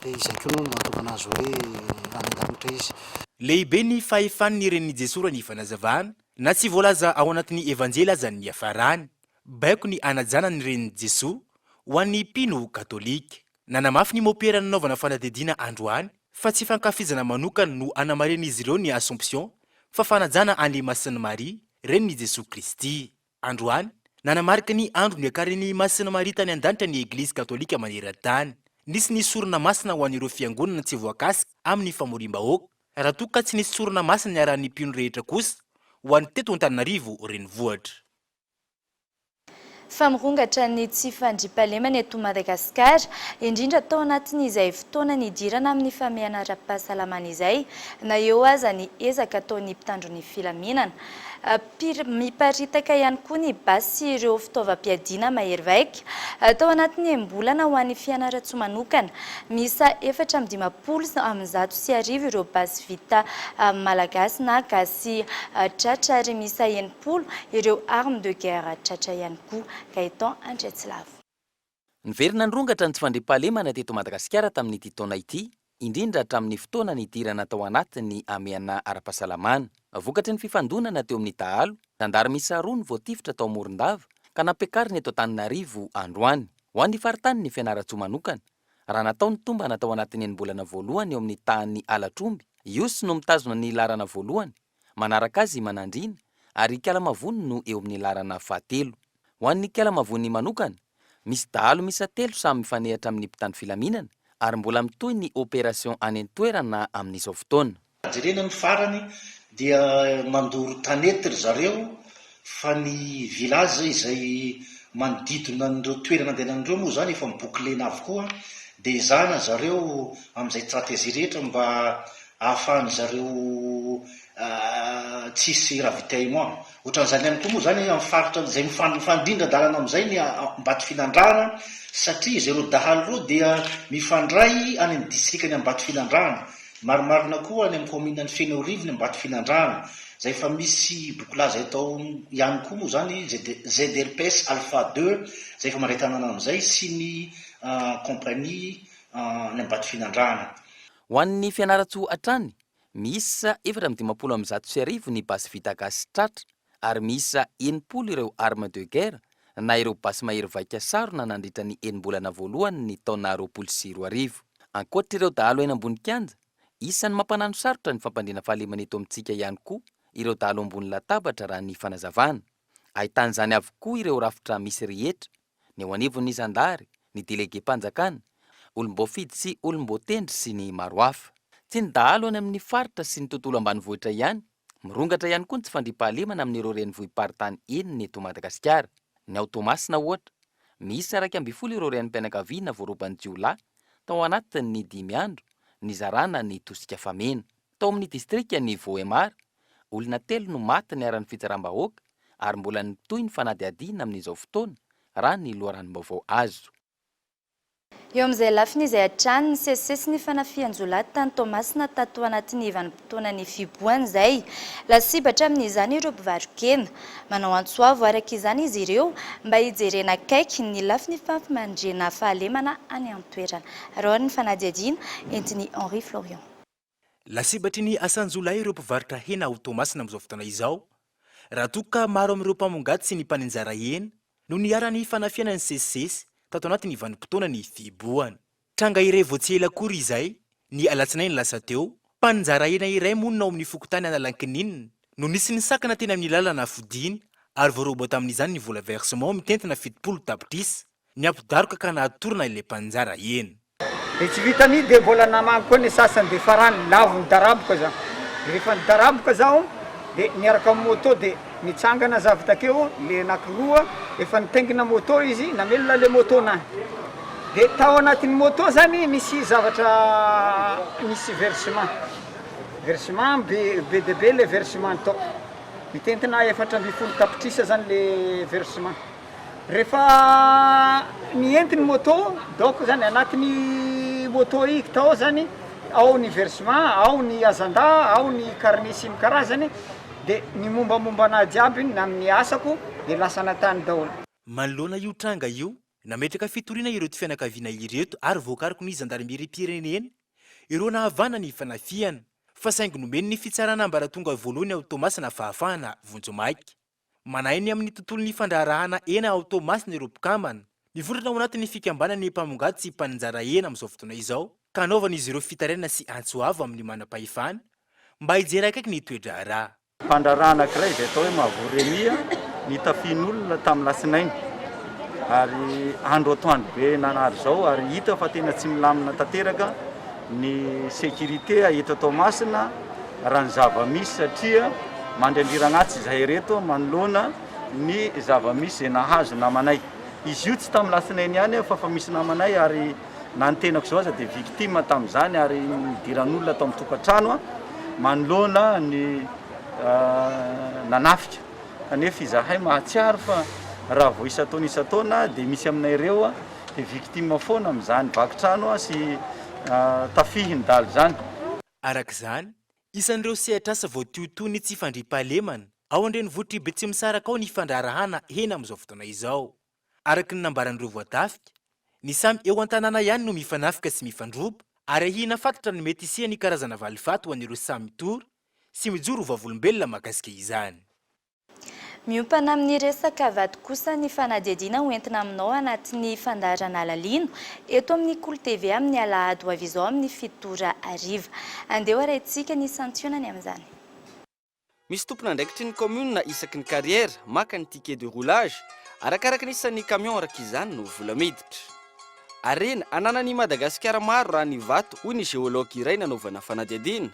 dia izay koa no mahatonga anazy hoe any an-danitra izy. Lehibe ny fahefan'ny ren'i Jesoa raha ny fanazavana na tsy voalaza ao anatin'ny evanjely aza ny hafarany. Baiko ny anajana ny ren'i Jesoa ho an'ny mpino katolika. Nanamafy ny mopera nanaovana fanadidina androany fa tsy fankafizana manokana no anamarena izy ireo ny Assomption fa fanajana an'i Masina Maria ren'i Jesoa Kristy. Androany nanamarika ny andro ny akaren'i Masina Maria tany an-danitra ny Eglizy Katolika maneran-tany. Nisy ny sorona masina ho an'ireo fiangonana tsy voakasika amin'ny famorim-bahoaka raha toa ka tsy nisy sorona masina ny arahan'ny mpino rehetra kosa ho an'ny teto Antananarivo renivohitra. Famorongatra ny tsy fandriampahalemana eto Madagasikara indrindra tao anatin'izay fotoana nidirana amin'ny famehana ara-pahasalamana izay na eo aza ny ezaka ataon'ny mpitandro ny filaminana. Miparitaka ihany koa ny basy sy ireo fitaovam-piadiana mahery vaika tao anatin'ny embolana ho an'ny fianarantsoa manokana. Misa 450 ireo basy vita malagasy na gasy tratra ary misa 90 ireo armes de guerre tratra ihany koa. Gaëtan Andretsilavo. Niverina nirongatra ny tsy fandriampahalemana teto Madagasikara tamin'ity taona ity, indrindra hatramin'ny fotoana nidirana tao anatiny amehana ara-pahasalamana. Vokatry ny fifandonana teo amin'ny dahalo, tandara misa 2 ny voatifitra tao Morondava ka napiakarina eto Antananarivo androany. Ho an'ny faritany ny fianaratsoa manokana, raha natao ny tombana tao anatin'ny enim-bolana voalohany eo amin'ny tany Alatromby, Iosy no mitazona ny larana voalohany, manaraka azy Manandrina ary Kialamavony no eo amin'ny larana fahatelo. Ho an'ny Kialamavony manokana, misy dahalo misa 3 samy mifanehatra amin'ny mpitandro filaminana ary mbola mitohy ny opération any an-toerana amin'izao fotoana. Jerena ny farany dia mandoro tanety ry zareo fa ny village izay manodidina an'ireo toerana andehanan'ireo moa zany efa miboklena avokoa dia izana zareo amin'izay stratégie rehetra mba ahafahany zareo tsisy ravitaillement. Ohatran'izany ihany koa moa zany amin'ny faritra izay mifandrindra dalana amin'izay ny Ambato Finandrana satria izy ireo dahalo ireo dia mifandray any amin'ny distrikany Ambato Finandrana. Marimarina koa any amin'ny commune ny Fenorivo ny Ambato Finandrana. Zay fa misy bouclage atao ihany koa moa zany ZRPS Alpha 2 zay fa mandray tanàna amin'izay sy ny compagnie ny Ambato Finandrana. Ho an'ny fianaratsoa hatrany, misa 450 ny basy vita gasy tratra ary misa 90 ireo armes de guerre na ireo basy mahery vaika sarona nandritra ny enim-bolana voalohany ny taona 2024. Ankoatr'ireo dahalo eny ambony kianja, isan'ny mampanano sarotra ny fampandriana fahalemana eto amintsika ihany koa ireo dahalo ambony latabatra raha ny fanazavana. Ahitan'izany avokoa ireo rafitra misy rehetra, ny eo anivon'ny zandary, ny délégué-mpanjakana, olom-boafidy sy olom-boatendry sy ny maro hafa. Tsy ny dahalo any amin'ny faritra sy ny tontolo ambanivohitra ihany, mirongatra ihany koa ny tsy fandriampahalemana amin'ireo renivohim-paritany eniny eto Madagasikara. Ny ao Toamasina ohatra, misy 20 ireo renim-pianakaviana voaroban'ny jiolahy tao anatin'ny 5 andro nizarana ny tosika famena. Tao amin'ny distrika ny Vohemar, olona 3 no maty niaran'ny fitsaram-bahoaka ary mbola nitohy ny fanadihadiana amin'izao fotoana raha ny loharanom-baovao azo. Eo amin'izay lafiny izay hatrany ny sesesy ny fanafian-jolahy tany Toamasina tato anatin'ny vanim-potoana ny fiboahany izay lasibatra amin'izany ireo mpivarokena. Manao antsoavo araka izany izy ireo mba hijerena akaiky ny lafiny fampimandrena fahalemana any an-toerana. Raha ny fanadihadiana entiny Henri Florian. Lasibatry ny asan-jolahy ireo mpivarotra hena ao Toamasina amin'izao fotoana izao. Raha toka maro amin'ireo mpamongaty sy ny mpanenjara hena no niarany fanafiana ny sesesy tato anatin'ny vanim-potoana ny fiboahany. Tranga iray voatsela akory izay ny alatsinainy lasa teo, mpanjara hena iray monina ao amin'ny fokotany Analankinina no nisy ny sakana teny amin'ny lalana fodiny ary voaroba tamin'izany ny vola versement mitentina 70 tapitrisa ny ampidaroka ka nahatorana ilay mpanjara hena. Dia tsy vitany dia mbola namako koa ny sasany dia farany lavo ny daraboka zao. Rehefa ny daraboka zao dia niaraka amin'ny moto dia nitsangana zavy takeo le anakiroa efa nitaingina moto izy namelona le moto nahy dia tao anatin'ny moto zany misy zavatra misy versement be dia be le versement tao mitentina 4 tapitrisa zany le versement rehefa mientiny moto donc zany anatin'ny moto iky tao zany ao ny versement ao ny azanda ao ny carnet sy ny karazany dia ny mombamomba anazy aby na amin'ny asako dia lasa natany daholo. Manoloana io tranga io nametraka fitoriana ireo ty fianakaviana ireto ary voakariko ny zandarmeripirenena ireo nahavana ny fanafiana fa saingy nomeny ny fitsarana ambaratonga voalohany ao Tomasina fahafahana vonjomaiky manainy amin'ny tontolon'ny fandraharahana ena ao Tomasina ireo mpikamana mivotrana ao anatin'ny fikambanany ny mpamongady sy mpananjara ena amin'izao fotoana izao ka anaovan'izy ireo fitaraina sy antsoavo amin'ny manam-pahefana mba hijery akaiky ny toetra raha. Fandrarahana anankiray izay atao hoe Mavoremia nitafian'olona tamin'ny lasinainy ary andro atoandro be nanary zao ary hita fa tena tsy milamina tanteraka ny sécurité eto Tomasina raha ny zava-misy satria mandrendriragnatsy zahay reto manoloana ny zava-misy izay nahazo namanay. Izy io tsy tamin'ny lasinainy ihany fa misy namanay ary na ny tenako zao aza dia victime tamin'izany ary nidiran'olona tao amin'ny tokantrano manoloana ny nanafika kanefa izahay mahatsiaro fa raha vao isataona dia misy aminay ireo dia victime foana amin'izany vakitrano sy tafihiny daly zany. Arak'izany isan'ireo sehatrasa voatiotoiny tsy fandriam-pahalemana ao andreny votry be tsy misaraka ao ny fandraharahana hena amin'izao fotoana izao. Araky ny nambaran'ireo voatafika ny samy eo an-tanàna ihany no mifanafika sy mifandroba ary ahina fantatra ny mety isia ny karazana valifato ho an'ireo samy tory sy mijoro vavolombelona mahakasika izany. Miompana amin'ny resaka vato kosa ny fanadihadiana hoentina aminao anatin'ny fandaharana lalino eto amin'ny Kolo TV amin'ny alahady ho avy izao amin'ny 7:00 andeha arahintsika ny santionany amin'izany. Misy tompona andraikitry ny commune isaky ny carrière maka ny ticket de roulage arakaraka n'isan'ny camion araka izany no vola miditra. Arena ananan'i Madagasikara maro raha ny vato hoy ny géologue iray nanaovana fanadihadiana.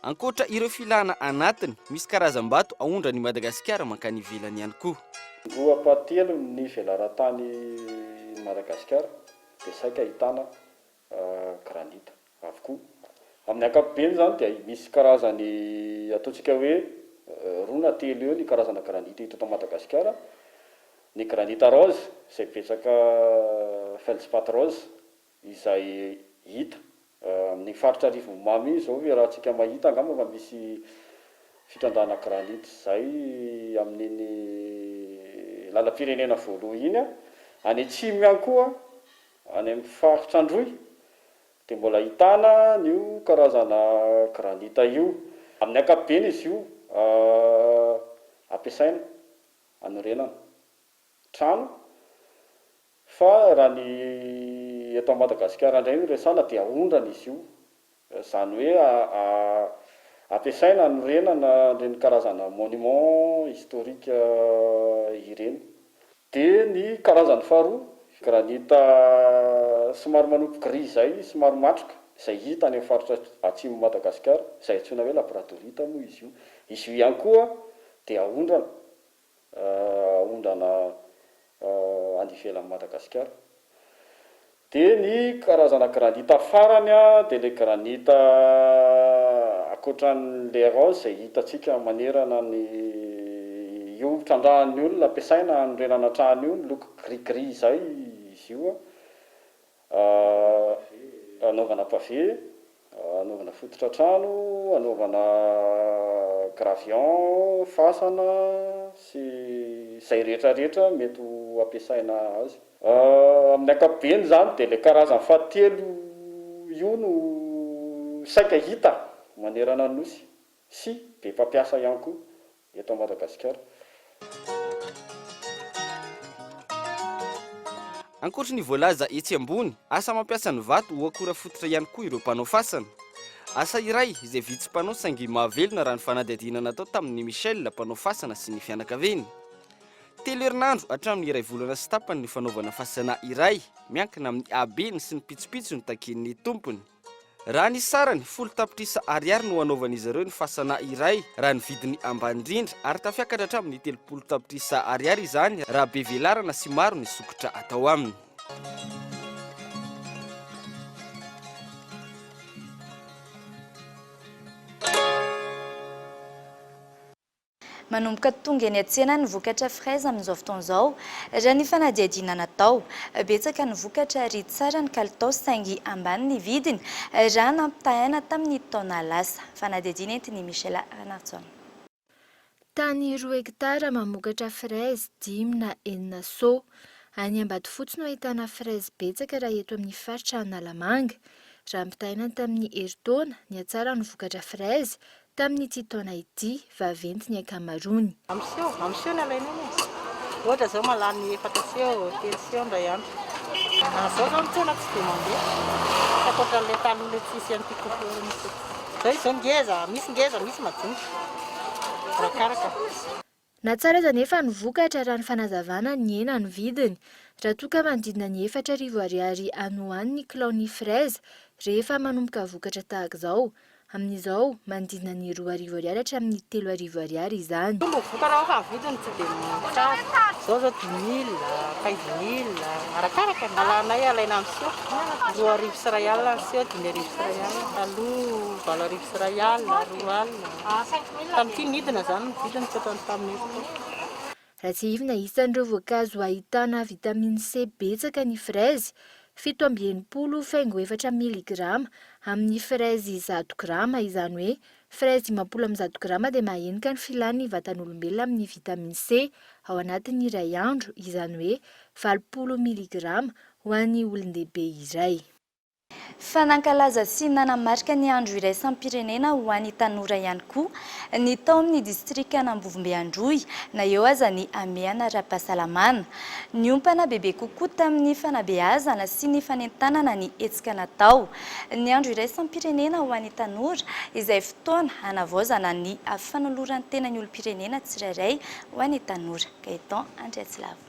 Ankoatra ireo filana anatiny misy karazam-bato aondrany Madagasikara mankany ivelany ihany koa. Roapatelo ny velaran-tany Madagasikara dia saika ahitana granita avokoa. Amin'ny ankapobeny zany dia misy karazany ataontsika hoe rona telo eo ny karazana granita hita eto Madagasikara. Ny granita rose izay betsaka feldspathe rose izay hita amin'ny faritra Rivomamy izao hoe raha tsika mahita angamba fa misy fitandana granita izay amin'ny lalam-pirenena voalohany iny any atsimo ihany koa any amin'ny faritra Androy dia mbola ahitana io karazana granita io. Amin'ny ankapobeny izy io ampiasaina anorenana trano fa raha ny eto Madagasikara indray resana dia ahondrana izy io izany hoe ampiasaina anorenana ireny karazana monument historique ireny. Dia ny karazany faharoa granita somary manompo gris izay somary matroka izay hita any amin'ny faritra atsimo Madagasikara izay antsoina hoe labradorite moa izy io. Izy io ihany koa dia ahondrana any ivelan'ny Madagasikara. Dia ny karazana granita farany dia le granita akoatran'le rose izay hitantsika manerana ny io trandrahan'ny olona ampiasaina anorenana trano io miloko gris izay izy io anaovana pavé, anaovana fototra trano, anaovana gravion, fasana sy izay rehetrarehetra mety ho ampiasaina azy. Amin'ny ankapobeny zany dia le karazany fahatelo io no saika hita manerana ny nosy sy be mpampiasa ihany koa eto Madagasikara. Ankoatra ny voalaza etsy ambony, asa mampiasa ny vato ho akora fototra ihany koa ireo mpanao fasana. Asa iray izay vitsy mpanao saingy mahavelona raha ny fanadihadiana natao tamin'ny Michel mpanao fasana sy ny fianakaviany. 3 herinandro hatramin'ny iray volana sy tapany ny fanaovana fasana iray miankina amin'ny habeny sy ny pitsopitsony taken'ny tompony. Raha ny sarany 10 tapitrisa ariary no anaovan'izy ireo ny fasana iray raha ny vidiny ambany indrindra ary tafiakatra hatramin'ny 30 tapitrisa ariary izany raha be velarana sy maro ny sokotra atao aminy. manomboka tonga eny an-tsena ny vokatra fraise amin'izao fotoana izao raha ny fanadihadiana natao betsaka ny vokatra ary tsara ny kalitao saingy ambany ny vidiny raha nampitahaina tamin'ny taona lasa. Fanadihadiana entiny Michela Ranartson. Tany 2 hektara mamokatra fraise 5 na 4 so. Any Ambatofotsy no ahitana fraise betsaka raha eto amin'ny faritra Analamanga. Raha ampitahaina tamin'ny herintaona ny hatsara ny vokatra fraise tamin'ny ity taona ity vaventy ny ankamaroany. Amseo ny alaina iny. Ohatra zao malany 4 seo, 3 seo ndray andro. Zao zao ny tsena tsy dia mandeha. Sakoatra le taloha tsisy an'ity kopo. Zao ngeza, misy majinika. Rakaraka. Na tsara aza nefa ny vokatra raha ny fanazavana ny ena ny vidiny. Raha toa manodidina ny 4,000 ariary any ho any ny kilao ny fraise rehefa manomboka vokatra tahaka izao. Amin'izao manodidina ny 2,000 ariary hatramin'ny 3,000 ariary izany. Fomba vokatra rehefa vidiny tsy dia tsara. Zao 10,000, 15,000, arakaraka. Alanay alaina amseo 2,000 sy iray alina amseo 5,000 sy iray alina. Taloha 4,000 sy iray alina, 2 alina. Tamin'ity nidina zany ny vidiny tsy ataony tamin'eto. Raha tsy ivina isan'ireo voankazo ahitana vitamine C betsaka ny fraise 7,80 faingo 4 miligrama amin'ny fraise 100 grama izany hoe fraise 50 grama dia mahenika ny filan'ny vatan'olombelona amin'ny vitamine C ao anatin'ny iray andro izany hoe 20 miligrama ho an'ny olon-dehibe iray. Fanankalaza sy nanamarika ny andro iraisam-pirenena ho an'ny tanora ihany koa ny tao amin'ny distrika Ambovimbeandroy na eo aza ny ameana ara-pahasalamana. Ny ompana bebe kokoa tamin'ny fanabeazana sy ny fanentanana ny hetsika natao. Ny andro iraisam-pirenena ho an'ny tanora izay fotoana hanavaozana ny fanoloran-tena ny olom-pirenena tsirairay ho an'ny tanora. Gaetan Andriatsilava.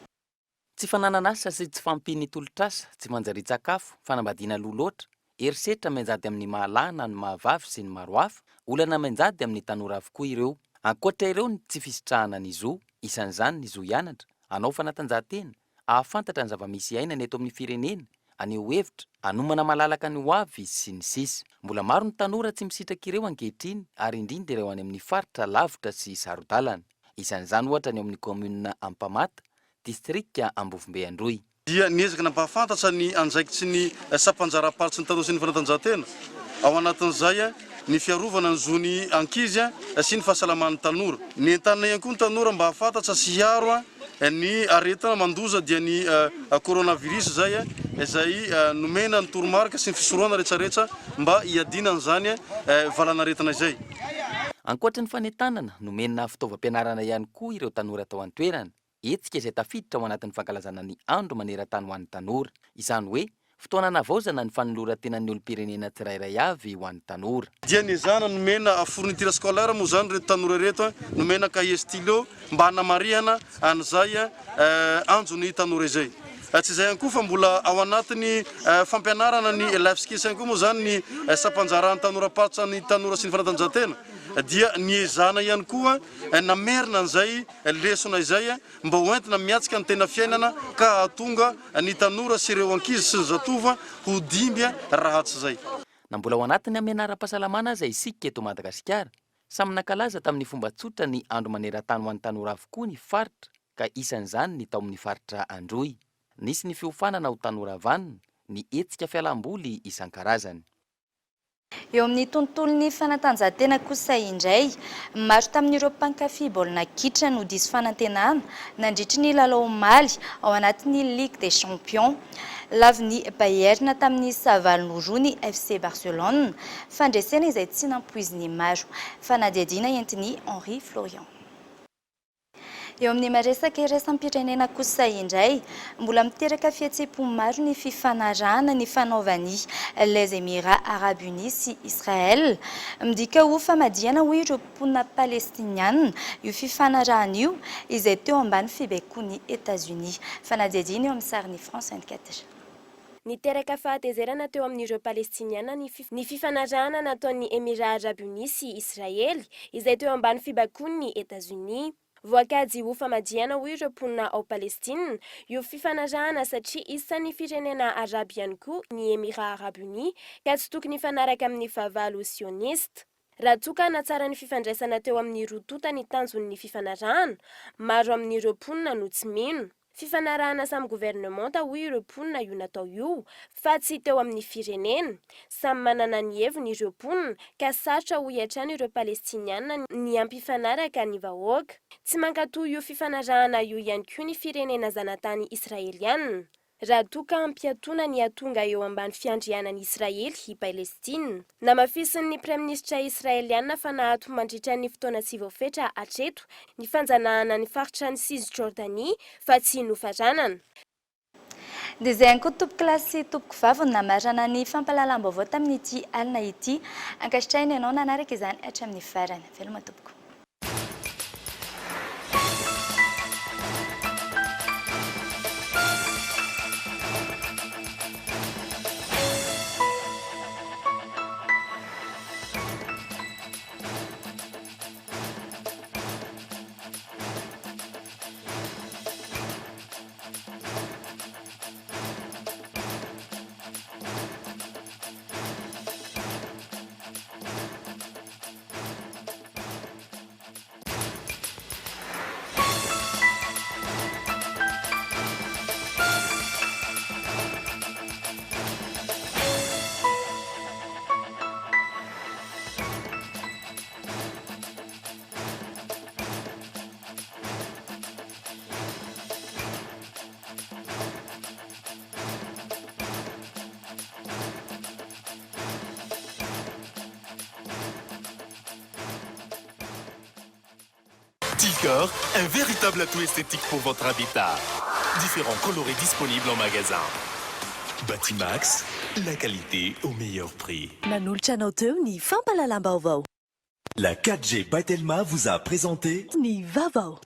Tsy fananana asa sy tsy fampiny tolotrasa, tsy manjary-tsakafo, fanambadiana loha loatra, herisetra manjady amin'ny mahalana, ny mahavavy sy ny maro hafa, olana manjady amin'ny tanora avokoa ireo. Ankoatra ireo ny tsy fisitrahana ny zo, isan'izany ny zo hianatra, anao fanatanjahantena, ahafantatra ny zava-misy aina ny eto amin'ny firenena, aneo hevitra, anomana malalaka ny hoavy sy ny sisa. Mbola maro ny tanora tsy misitraka ireo ankehitriny ary indrindra ireo any amin'ny faritra lavitra sy sarodalana. Isan'izany ohatra ny amin'ny komuna Ampamata, distrika Ambovimbeandroy. Dia niezaka nampahafantatra ny anjaikitsy ny sapanjara-paritsy ny tanora sy ny fanatanjahantena. Ao anatin'izay ny fiarovana ny zony ankizy sy ny fahasalaman'ny tanora. Ny entanina ihany koa ny tanora mba hafantatra sy hiaro ny aretina mandoza dia ny coronavirus izay nomena ny toromarika sy ny fisorohana rehetrarehetra mba hiadina an'izany valanaretina izay. Ankoatra ny fanentanana, nomena fitaovam-pianarana ihany koa ireo tanora tao an-toerana. Etsika izay tafiditra ao anatin'ny fankalazana ny andro maneran-tany ho an'ny tanora. Izany hoe fotoana navaozana ny fanoloran-tena ny olom-pirenena tsirairay avy ho an'ny tanora. Dia niezana nomena fourniture scolaire moa zany reto tanora reto, nomena cahier stylo mba hanamarihana an'izay anjon'ny tanora izay. Tsy izay ihany koa fa mbola ao anatin'ny fampianarana ny life skills ihany koa moa zany ny sapanjaran'ny tanora paritra ny tanora sy ny fanatanjahantena. Dia niezana ihany koa namerina an'izay lesona izay mba hoentina miatsika ny tena fiainana ka hahatonga ny tanora sy ireo ankizy sy ny zatova ho dimby rahatsy izay. Na mbola ao anatin'ny amenaram-pahasalamana aza isika eto Madagasikara, samy nankalaza tamin'ny fomba tsotra ny andro maneran-tany ho an'ny tanora avokoa ny faritra ka isan'izany ny tao amin'ny faritra Androy. Nisy ny fiofanana ho tanora vanina, ny hetsika fialamboly isan-karazany. Eo amin'ny tontolon'ny fanatanjahantena kosa indray, maro tamin'ireo mpankafy baolina kitra no diso fanantenana nandritry ny lalao omaly ao anatin'ny Ligue des Champions. Lavy ny Bayern tamin'ny Savalnorony FC Barcelone, fandresena izay tsy nampoiziny maro. Fanadihadiana entiny Henri Florian. Eo amin'ny maresaka iraisam-pirenena kosa indray, mbola miteraka fihetsepo maro ny fifanarahana ny fanaovany les Émirats Arabes Unis sy Israël. Midika ho famadihana ho ireo mponina palestiniana io fifanarahana io izay teo ambany fibaikoan'ny États-Unis. Fanadihadiana eo amin'ny sarin'ny France 24. Niteraka fahatezerana teo amin'ireo palestiniana ny fifanarahana nataon'ny Émirats Arabes Unis sy Israël izay teo ambany fibaikoan'ny États-Unis. Voakajy ho famadihana ho ireo mponina ao Palestine, io fifanarahana satria isan'ny firenena Araby ihany koa ny Émirats Arabes Unis ka tsy tokony fanaraka amin'ny fahavalo sioniste. raha tsoka hanatsara ny fifandraisana teo amin'ny rotota ny tanjon'ny fifanarahana maro amin'ireo mponina no tsy mino fifanarahana samy gouvernemanta hoy ireo mponina io natao io fa tsy teo amin'ny firenena samy manana ny heviny ireo mponina ka sarotra ho hiatrany ireo palestiniana ny ampifanaraka ny vahoaka tsy mankatoy io fifanarahana io ihany koa ny firenena zanatany israeliana raha toka ampiatona ny atonga eo ambany fiandrianan'i Israely i Palestina. Namafisin'ny Praiministra Israeliana fa nahato mandritra ny fotoana sy voafetra hatreto ny fanjanahana ny faritra ny Cisjordanie fa tsy nofatranana. Dia izay ihany koa tompoko lasy sy tompoko vavony namarana ny fampahalalam-baovao tamin'ity alina ity ankasitrahiny ianao nanaraka izany hatramin'ny farany. Veloma tompoko. Tilcor, un véritable atout esthétique pour votre habitat. Différents colorés disponibles en magasin. Batimax, la qualité au meilleur prix. Nanolotra anao teo ny fampahalalam-baovao. La 4G by Telma vous a présenté Ny vaovao.